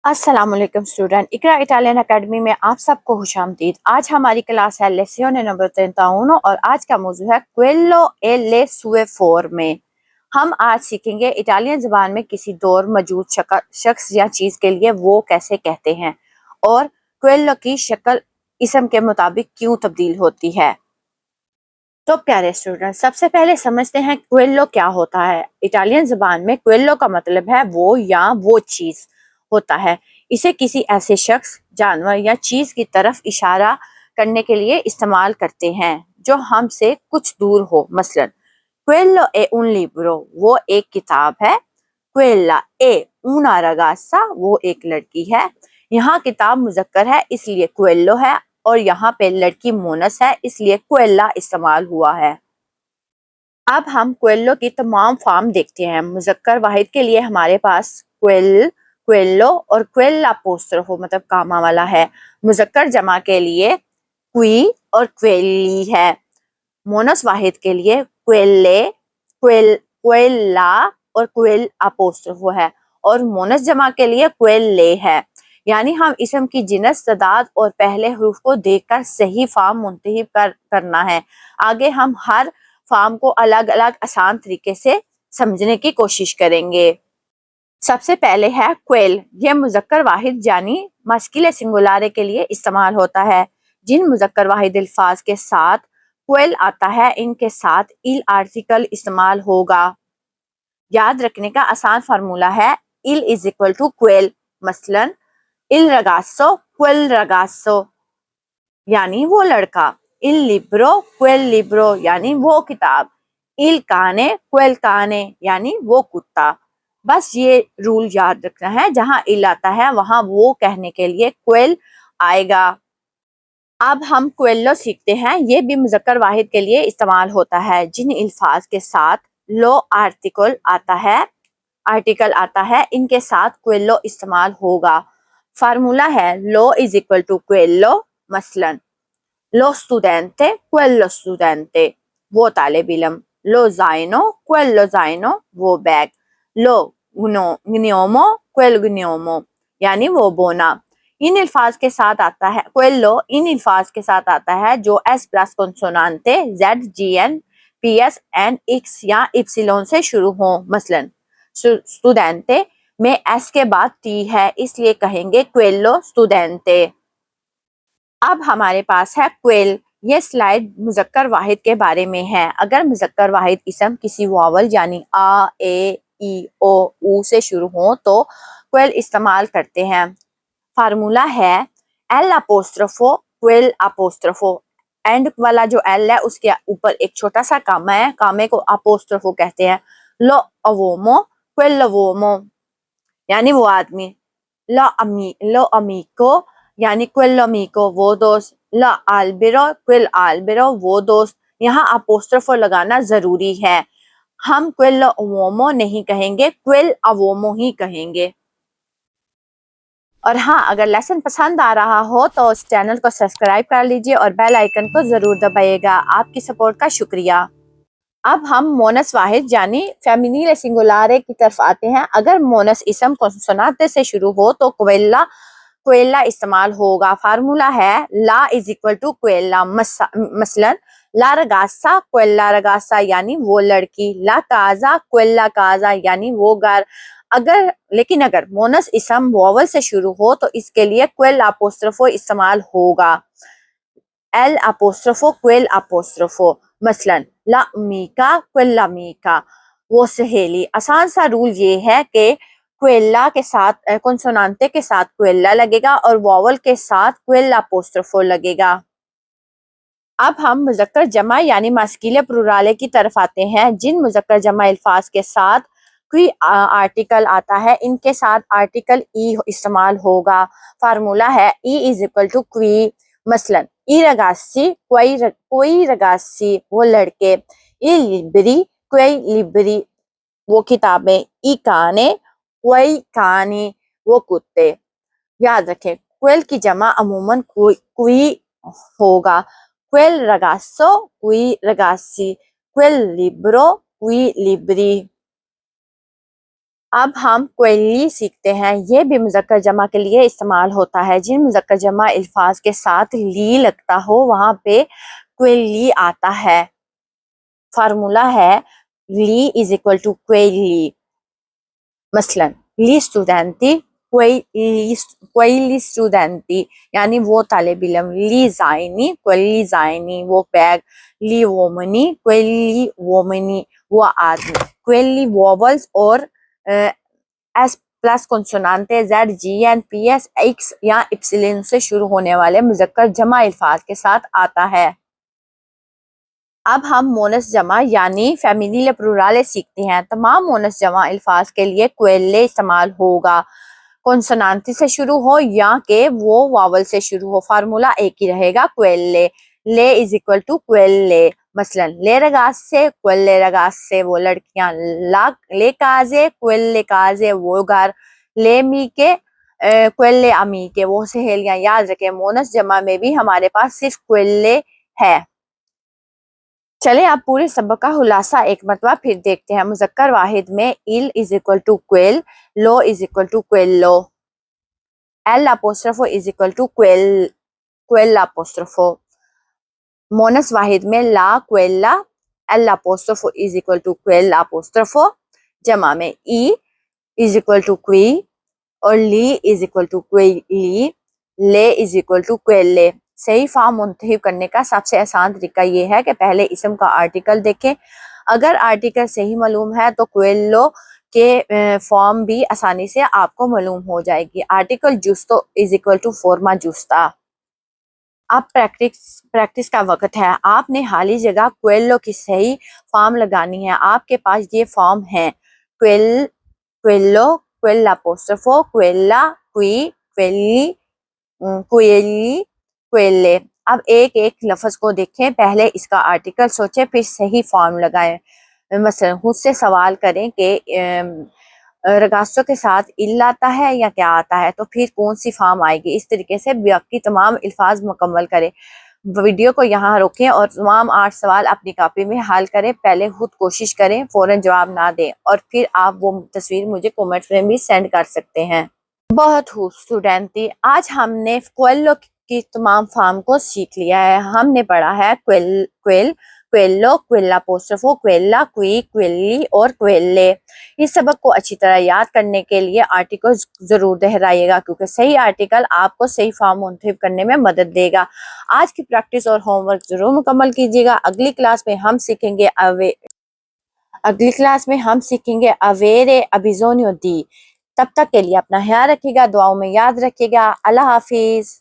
अस्सलाम वालेकुम स्टूडेंट, इकरा Italian academy में आप सबको खुश आमदीद। आज हमारी क्लास है लेसियोने नंबर 31 और आज का मौजू है क्वेल्लो ए ले सुए फोर्मे। हम आज सीखेंगे इटालियन ज़बान में किसी दौर मौजूद शख्स या चीज़ के लिए वो कैसे कहते हैं और क्वेल्लो की शक्ल इसम के मुताबिक क्यों तब्दील होती है। तो प्यारे स्टूडेंट, सबसे पहले समझते हैं क्वेल्लो क्या होता है। इटालियन ज़बान में क्वेल्लो का मतलब है वो या वो चीज़ होता है। इसे किसी ऐसे शख्स, जानवर या चीज़ की तरफ इशारा करने के लिए इस्तेमाल करते हैं जो हमसे कुछ दूर हो। मसलन quello è un libro, वो एक किताब है। quella è una ragazza, वो एक लड़की है। यहाँ किताब मुज़क्कर है इसलिए quello है और यहाँ पे लड़की मोनस है इसलिए क्वेल्ला इस्तेमाल हुआ है। अब हम क्वेल्लो की तमाम फॉर्म देखते हैं। मुज़क्कर वाहिद के लिए हमारे पास क्वेल, क्वेल्लो और क्वेल्ला अपोस्ट्रोफ मतलब कामा वाला है। मुज़क्कर जमा के लिए क्वी और क्वेली है। मोनस वाहिद के लिए क्वेल्ले, क्वेल्ला और क्वेल अपोस्ट्रोफ है और मोनस जमा के लिए क्वेल्ले है। यानी हम इसम की जिनस, तदाद और पहले हरूफ को देखकर सही फॉर्म मुंतखब करना है। आगे हम हर फॉर्म को अलग अलग आसान तरीके से समझने की कोशिश करेंगे। सबसे पहले है क्वेल। यह मुज़क्कर वाहिद यानी मस्किल सिंगुलारे के लिए इस्तेमाल होता है। जिन मुज़क्कर वाहिद अल्फाज के साथ क्वेल आता है इनके साथ इल आर्टिकल इस्तेमाल होगा। याद रखने का आसान फार्मूला है इल इज इक्वल टू क्वेल। मसलन इल रगासो क्वेल रगासो यानी वो लड़का। इल लिब्रो क्वेल लिब्रो यानी वो किताब। इल काने क्वेल काने यानी वो कुत्ता। बस ये रूल याद रखना है, जहां इल आता है वहां वो कहने के लिए क्वेल आएगा। अब हम क्वेल्लो सीखते हैं। ये भी मुज़क्कर वाहिद के लिए इस्तेमाल होता है। जिन अल्फाज के साथ लो आर्टिकल आता है इनके साथ क्वेल्लो इस्तेमाल होगा। फार्मूला है लो इज इक्वल टू क्वेल्लो। मसलन लो स्टूडेंटे क्वेल्लो स्टूडेंटे वो तालिब इल्म। लो जाइनो क्वेल्लो जाइनो वो बैग। लो ग्नोमो क्वेल ग्नोमो यानी वो बोना। इन अल्फाज के साथ आता है क्वेल्लो इन अल्फाज के साथ आता है जो एस प्लस कॉन्सोनांटे Z G N P S N X या इप्सिलोन से शुरू हो। मसलन स्टूडेंटे में एस के बाद टी है इसलिए कहेंगे क्वेल्लो स्टूडेंटे। अब हमारे पास है क्वेल। ये स्लाइड मुज़क्कर वाहिद के बारे में है। अगर मुज़क्कर वाहिद इसम किसी वावल यानी आ, ए, ई, ओ, ऊ से शुरू हो तो क्वेल इस्तेमाल करते हैं। फार्मूला है एल अपोस्ट्रोफो क्वेल अपोस्ट्रोफो। एंड वाला जो एल है उसके ऊपर एक छोटा सा कामा है, कामे को अपोस्ट्रोफो कहते हैं। लो अवोमो क्वेल लवोमो यानी वो आदमी। लो अमीको यानी क्वेल अमीको वो दोस्त। ला आल्बिरो क्वेल आल्बिरो वो दोस्त। यहाँ अपोस्ट्रोफो लगाना जरूरी है। हम क्वेल अवोमो नहीं कहेंगे, क्वेल अवोमो ही कहेंगे। और हाँ, अगर लेसन पसंद आ रहा हो तो इस चैनल को सब्सक्राइब कर लीजिए और बेल आइकन को जरूर दबाइएगा। आपकी सपोर्ट का शुक्रिया। अब हम मोनस वाहिद यानी फेमिनिल सिंगुलारे की तरफ आते हैं। अगर मोनस इसम कॉन्सोनांटे से शुरू हो तो क्वेल्ला क्वेल्ला इस्तेमाल होगा। फार्मूला है ला इज इक्वल टू क्वेल्ला। मसलन ला रगासा क्वेल्ला रगासा यानी वो लड़की। ला काजा क्वेल्ला काजा यानी वो घर। अगर मोनस इसम वोवल से शुरू हो तो इसके लिए क्वेल अपोस्ट्रोफो इस्तेमाल होगा। एल अपोस्ट्रोफो क्वेल अपोस्ट्रोफो। मसलन ला मीका क्वेल्ला मीका वो सहेली। आसान सा रूल ये है कि क्वेल्ला के साथ कॉन्सोनांटे के साथ क्वेल्ला लगेगा और वोवल के साथ क्वेल अपोस्ट्रोफो लगेगा। अब हम मुज़क्कर जमा यानी मास्किले प्लुराले की तरफ आते हैं। जिन मुज़क्कर जमा अल्फाज के साथ कोई आर्टिकल आता है इनके साथ आर्टिकल ई इस्तेमाल होगा। फार्मूला है ई इज इक्वल टू क्वी। मसलन ई रगासी कोई रगासी वो लड़के। ई लिबरी कोई लिबरी वो किताबें। ई काने कोई कानी वो कुत्ते। याद रखें क्वेल की जमा अमूमन क्वी होगा। क्वेल रगासो क्वी रगासी। क्वेल लिब्रो क्वी लिब्री। اب ہم کوئلی سیکھتے ہیں. یہ بھی مذکر جمع کے لیے استعمال ہوتا ہے. جن مذکر جمع الفاظ کے ساتھ لی لگتا ہو وہاں پہ کوئلی آتا ہے. فارمولا ہے لی از اکول ٹو کوئلی. مثلا لی اسٹوڈنٹی کوئلی اسٹوڈنٹی یعنی وہ طالب علم. لی زائنی کوئلی زائنی وہ بیگ. لی وومنی کوئلی وومنی وہ آدمی. کوئلی ووبلز اور ایس پلس کنسونانتے زیڈ جی این پی ایس ایکس یا اپسلن سے شروع ہونے والے مذکر جمع الفاظ کے ساتھ آتا ہے. اب ہم مونس جمع یعنی فیمینیل پلورال سیکھتے ہیں. تمام مونس جمع الفاظ کے لیے کوئلے استعمال ہوگا. کنسونانتی سے شروع ہو یا کہ وہ واول سے شروع ہو. فارمولا ایک ہی رہے گا کوئلے. لے از اکول ٹو کوئلے. مثلا لے رگاز سے کوئلے رگاز سے وہ لڑکیاں. لے کازے کوئلے کازے وہ گھر. لے می کے کوئلے امی کے وہ سہیلیاں. یاد رکھیں مونس جمع میں بھی ہمارے پاس صرف کوئلے ہے. چلے اب پورے سبق کا خلاصہ ایک مرتبہ پھر دیکھتے ہیں. مذکر واحد میں ایل از اکول ٹو کوئل. لو از اکول ٹو کوئلو. ایل اپوسٹرفو از اکول ٹو کوئل اپوسٹرفو. مونس واحد میں لا کوئلا. ایل اپوسٹرفو از اکول ٹو کوئل اپوسٹرفو. جمع میں ای از اکول ٹو کوئی اور لی از اکول ٹو کوئلی. لے از اکول ٹو کوئلے. صحیح فارم منتخب کرنے کا سب سے آسان طریقہ یہ ہے کہ پہلے اسم کا آرٹیکل دیکھیں. اگر آرٹیکل صحیح معلوم ہے تو کوئلو کے فارم بھی آسانی سے آپ کو معلوم ہو جائے گی. آرٹیکل جوستو از اکول ٹو فورما جوستا. اب پریکٹس کا وقت ہے. آپ نے خالی جگہ کوئلو کی صحیح فارم لگانی ہے. آپ کے پاس یہ فارم ہے کوئلو کوئل اپوسٹرفو کوئلا کوئی کوئلی کوئلی کوئلے. اب ایک ایک لفظ کو دیکھیں. پہلے اس کا آرٹیکل سوچیں پھر صحیح فارم لگائیں. مثلا خود سے سوال کریں کہ رگاستوں کے ساتھ ال آتا ہے یا کیا آتا ہے تو پھر کون سی فارم آئے گی. اس طریقے سے باقی تمام الفاظ مکمل کریں. ویڈیو کو یہاں روکیں اور تمام 8 سوال اپنی کاپی میں حل کریں. پہلے خود کوشش کریں فوراً جواب نہ دیں اور پھر آپ وہ تصویر مجھے کومنٹ میں بھی سینڈ کر سکتے ہیں. بہت خوب اسٹوڈنٹی. آج ہم نے کوئلو کی تمام فارم کو سیکھ لیا ہے. ہم نے پڑھا ہے کوئل کوئلو کوئلا پوسٹرفو کوئلا کوئی کوئلی اور کوئلے. اس سبق کو اچھی طرح یاد کرنے کے لیے آرٹیکل ضرور دہرائیے گا کیونکہ صحیح آرٹیکل آپ کو صحیح فارم منتخب کرنے میں مدد دے گا. آج کی پریکٹس اور ہوم ورک ضرور مکمل کیجیے گا. اگلی کلاس میں ہم سیکھیں گے اویرے ابیزونیو دی. تب تک کے لیے اپنا خیال رکھیے گا. دعاؤں میں یاد رکھیے گا. اللہ حافظ.